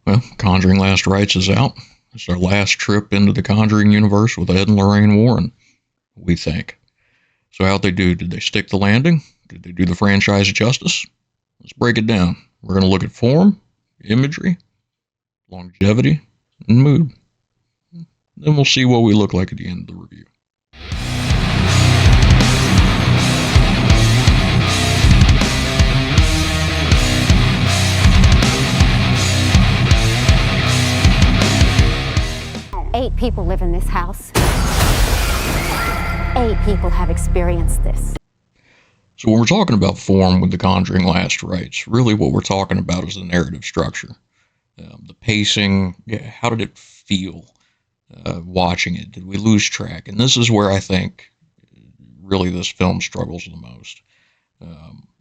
Well, Conjuring Last Rites is out. It's our last trip into the Conjuring universe with Ed and Lorraine Warren, we think. So how'd they do? Did they stick the landing? Did they do the franchise justice? Let's break it down. We're going to look at form, imagery, longevity, and mood. Then we'll see what we look like at the end of the review. Eight people live in this house. 8 people have experienced this. So when we're talking about form with the Conjuring Last Rites, really what we're talking about is the narrative structure. The pacing, how did it feel watching it? Did we lose track? And this is where I think really this film struggles the most.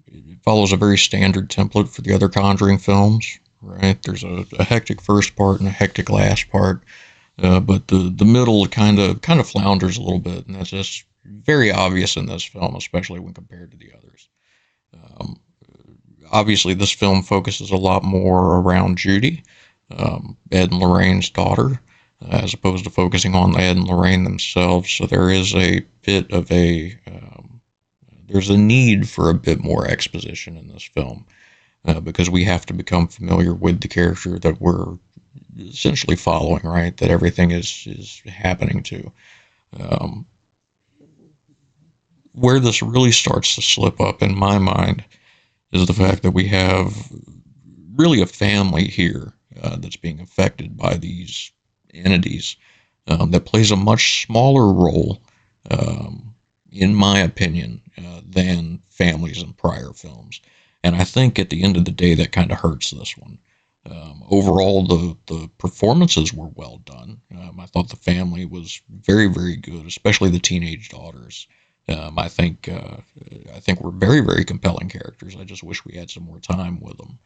It follows a very standard template for the other Conjuring films, right? There's a hectic first part and a hectic last part. But the middle kind of flounders a little bit, and that's just very obvious in this film, especially when compared to the others. Obviously, this film focuses a lot more around Judy, Ed and Lorraine's daughter, as opposed to focusing on Ed and Lorraine themselves. So there is a bit of there's a need for a bit more exposition in this film, because we have to become familiar with the character that we're essentially following, right? That everything is happening to. Where this really starts to slip up, in my mind, is the fact that we have really a family here that's being affected by these entities that plays a much smaller role, in my opinion, than families in prior films. And I think at the end of the day, that kind of hurts this one. Overall, the performances were well done. I thought the family was very, very good, especially the teenage daughters. I think were very, very compelling characters. I just wish we had some more time with them.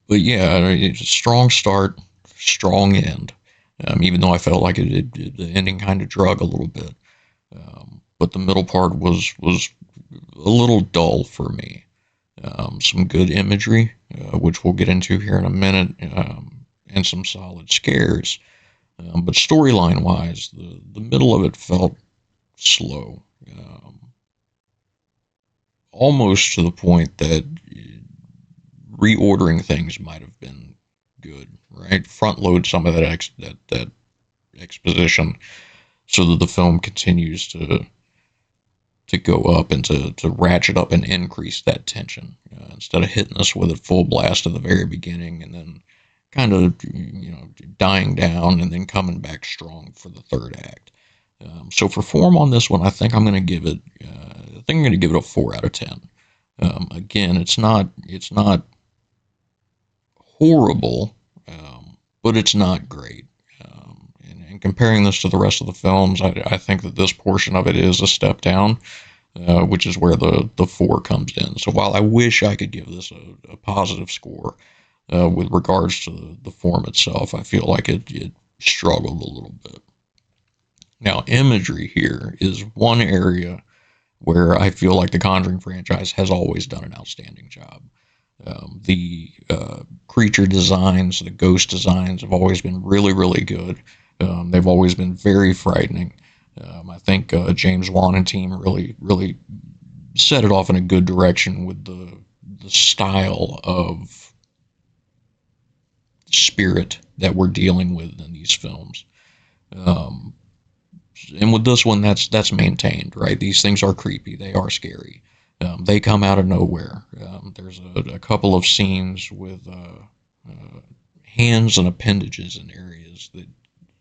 But yeah, it's a strong start, strong end. Even though I felt like the ending kind of drug a little bit. But the middle part was a little dull for me. Some good imagery, which we'll get into here in a minute, and some solid scares. But storyline-wise, the middle of it felt slow, almost to the point that reordering things might have been good, right? Front load some of that exposition so that the film continues to go up and to ratchet up and increase that tension, instead of hitting us with a full blast at the very beginning and then kind of dying down and then coming back strong for the third act. So for form on this one, I think I'm going to give it a 4 out of 10. Again, it's not horrible, but it's not great. And comparing this to the rest of the films, I think that this portion of it is a step down, which is where the 4 comes in. So while I wish I could give this a positive score with regards to the form itself, I feel like it struggled a little bit. Now, imagery here is one area where I feel like the Conjuring franchise has always done an outstanding job. The creature designs, the ghost designs have always been really, really good. They've always been very frightening. I think James Wan and team really set it off in a good direction with the style of spirit that we're dealing with in these films. And with this one, that's maintained, right? These things are creepy. They are scary. They come out of nowhere. There's a couple of scenes with hands and appendages in areas that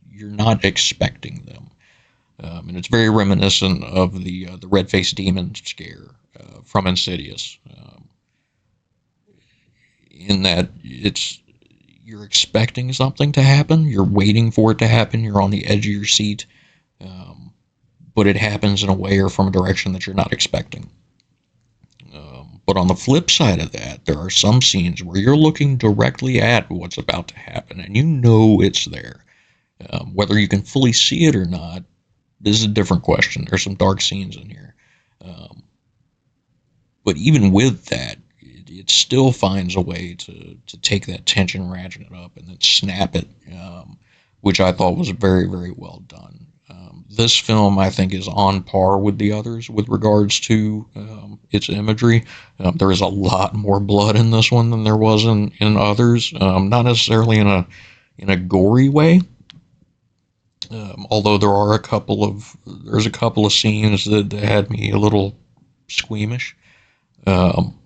you're not expecting them. And it's very reminiscent of the red-faced demon scare from Insidious, in that you're expecting something to happen, you're waiting for it to happen, you're on the edge of your seat, but it happens in a way or from a direction that you're not expecting. But on the flip side of that, there are some scenes where you're looking directly at what's about to happen, and you know it's there. Whether you can fully see it or not is a different question. There's some dark scenes in here. But even with that, it still finds a way to take that tension, ratchet it up, and then snap it, which I thought was very, very well done. This film, I think, is on par with the others with regards to its imagery. There is a lot more blood in this one than there was in others. Not necessarily in a gory way, although there's a couple of scenes that had me a little squeamish. Um,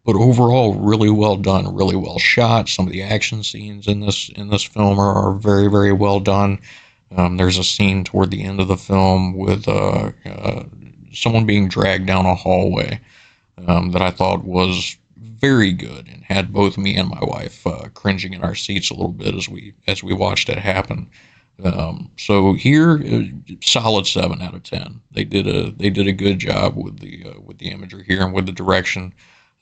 but overall, really well done, really well shot. Some of the action scenes in this film are very, very well done. There's a scene toward the end of the film with someone being dragged down a hallway that I thought was very good and had both me and my wife cringing in our seats a little bit as we watched it happen. So here, solid 7 out of 10. They did a good job with the imagery here and with the direction.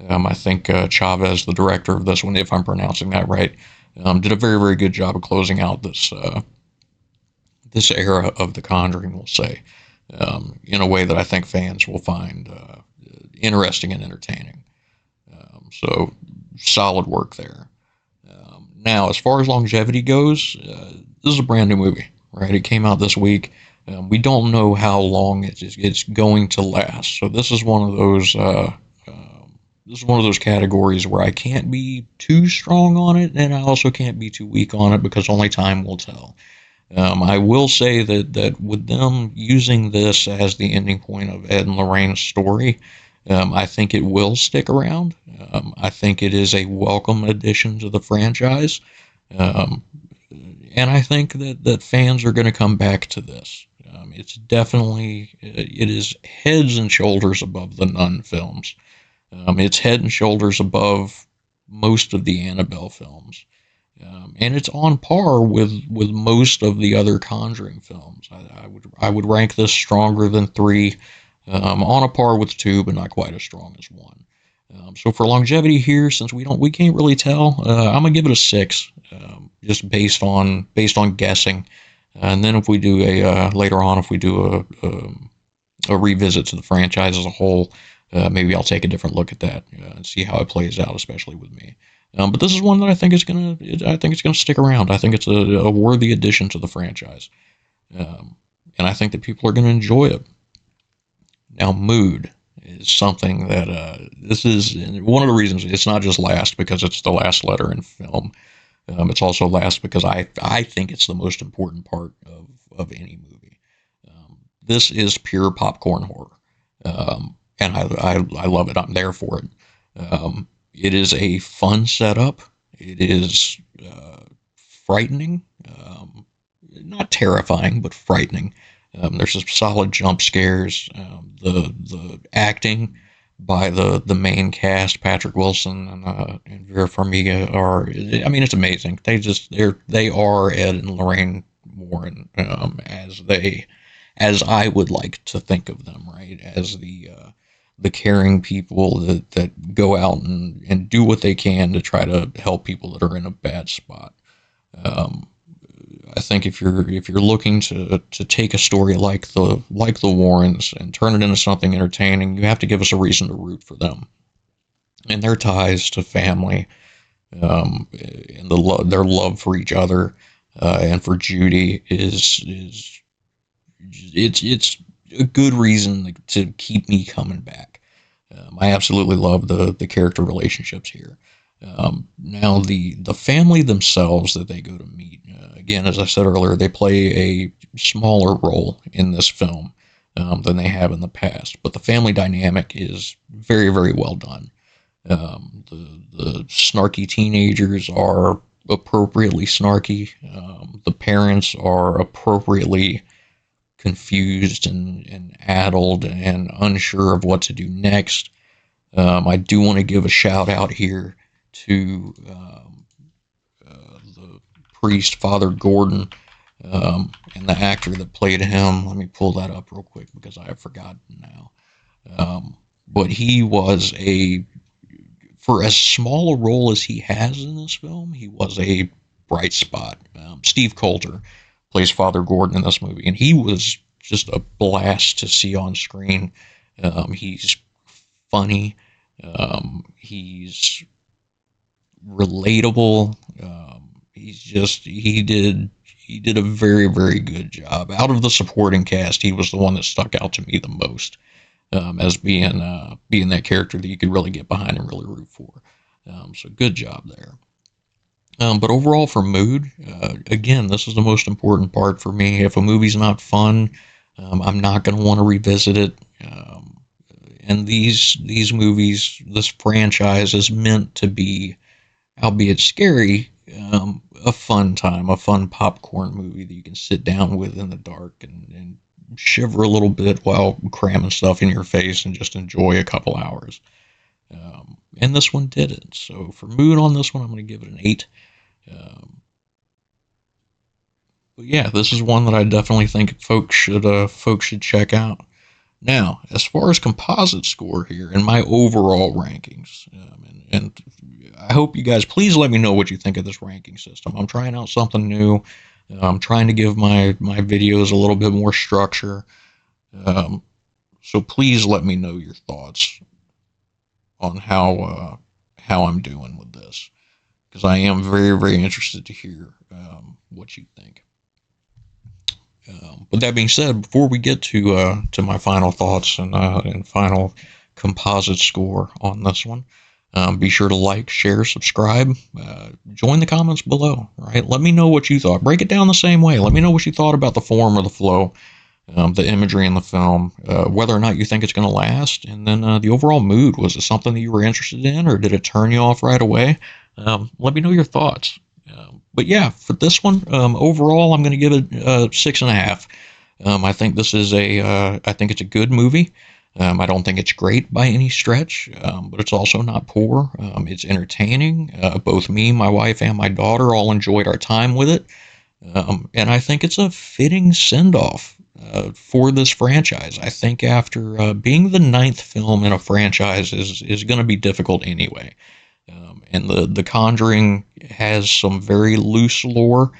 I think Chavez, the director of this one, if I'm pronouncing that right, did a very, very good job of closing out this era of The Conjuring, we'll say, in a way that I think fans will find interesting and entertaining. So solid work there. Now, as far as longevity goes, this is a brand new movie, right? It came out this week. We don't know how long it's going to last. So this is one of those categories where I can't be too strong on it, and I also can't be too weak on it because only time will tell. I will say that with them using this as the ending point of Ed and Lorraine's story, I think it will stick around. I think it is a welcome addition to the franchise. Um, and I think that fans are going to come back to this. It is heads and shoulders above the Nun films. It's head and shoulders above most of the Annabelle films. And it's on par with most of the other Conjuring films. I would rank this stronger than 3, on a par with 2, but not quite as strong as 1. So for longevity here, since we can't really tell, I'm gonna give it a 6, just based on guessing. And then if we do later on, if we do a revisit to the franchise as a whole, maybe I'll take a different look at that and see how it plays out, especially with me. But this is one that I think it's gonna stick around. I think it's a worthy addition to the franchise, and I think that people are gonna enjoy it. Now, mood is something that this is one of the reasons it's not just last because it's the last letter in film. It's also last because I think it's the most important part of any movie. This is pure popcorn horror, and I love it. I'm there for it. It is a fun setup. It is frightening, not terrifying, but frightening. There's some solid jump scares. The acting by the main cast, Patrick Wilson and Vera Farmiga, it's amazing. They are Ed and Lorraine Warren, as I would like to think of them, right? As the caring people that go out and do what they can to try to help people that are in a bad spot. Um, I think if you're looking to take a story like the Warrens and turn it into something entertaining, you have to give us a reason to root for them and their ties to family, and their love for each other, and for Judy is it's a good reason to keep me coming back. I absolutely love the character relationships here. Now the family themselves that they go to meet, again, as I said earlier, they play a smaller role in this film than they have in the past, but the family dynamic is very, very well done. The snarky teenagers are appropriately snarky. The parents are appropriately confused and addled and unsure of what to do next. I do want to give a shout out here to the priest, Father Gordon, and the actor that played him. Let me pull that up real quick because I have forgotten now. But he was for as small a role as he has in this film, he was a bright spot. Steve Coulter plays Father Gordon in this movie, and he was just a blast to see on screen. He's funny. He's relatable. He did a very, very good job. Out of the supporting cast, he was the one that stuck out to me the most, as being that character that you could really get behind and really root for. So good job there. But overall, for mood, again, this is the most important part for me. If a movie's not fun, I'm not going to want to revisit it. And these movies, this franchise is meant to be, albeit scary, a fun time, a fun popcorn movie that you can sit down with in the dark and shiver a little bit while cramming stuff in your face and just enjoy a couple hours. And this one did it. So for mood on this one, I'm going to give it an 8. But yeah, this is one that I definitely think folks should check out. Now, as far as composite score here and my overall rankings, and I hope you guys please let me know what you think of this ranking system. I'm trying out something new. I'm trying to give my videos a little bit more structure. So please let me know your thoughts on how I'm doing with this, because I am very, very interested to hear what you think. But that being said, before we get to my final thoughts and final composite score on this one, be sure to like, share, subscribe, join the comments below. Right, let me know what you thought. Break it down the same way. Let me know what you thought about the form or the flow, the imagery in the film, whether or not you think it's going to last, and then the overall mood. Was it something that you were interested in, or did it turn you off right away? Let me know your thoughts. But yeah, for this one, overall, I'm going to give it 6.5. I think this is I think it's a good movie. I don't think it's great by any stretch, but it's also not poor. It's entertaining. Both me, my wife, and my daughter all enjoyed our time with it. And I think it's a fitting send-off for this franchise. I think after being the 9th film in a franchise is going to be difficult anyway. And the Conjuring has some very loose lore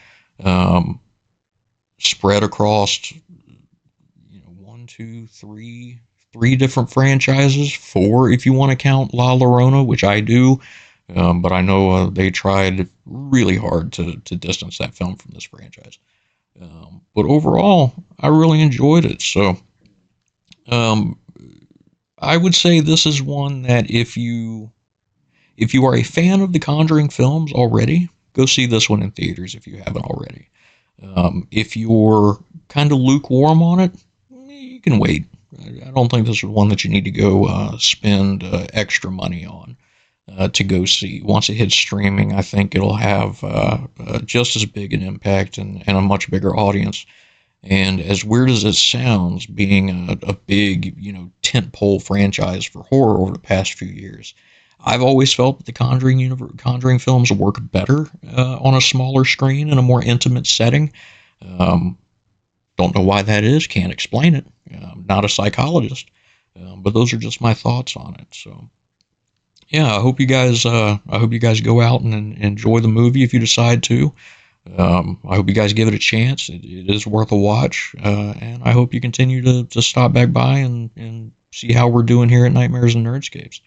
spread across, one, two, three different franchises. 4 if you want to count La Llorona, which I do. But I know they tried really hard to distance that film from this franchise. But overall, I really enjoyed it. So I would say this is one that if you are a fan of the Conjuring films already, go see this one in theaters if you haven't already. If you're kind of lukewarm on it, you can wait. I don't think this is one that you need to go spend extra money on to go see. Once it hits streaming, I think it'll have just as big an impact and a much bigger audience. And as weird as it sounds, being a big, tentpole franchise for horror over the past few years, I've always felt that the Conjuring films work better on a smaller screen in a more intimate setting. Don't know why that is. Can't explain it. I'm not a psychologist, but those are just my thoughts on it. So, yeah, I hope you guys go out and enjoy the movie if you decide to. I hope you guys give it a chance. It is worth a watch, and I hope you continue to stop back by and see how we're doing here at Nightmares and Nerdscapes.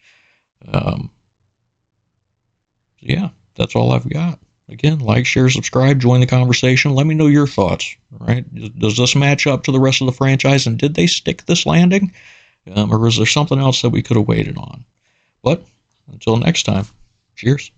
Yeah, that's all I've got. Again, like, share, subscribe, join the conversation. Let me know your thoughts. Right? Does this match up to the rest of the franchise, and did they stick this landing, or was there something else that we could have waited on? But until next time, cheers.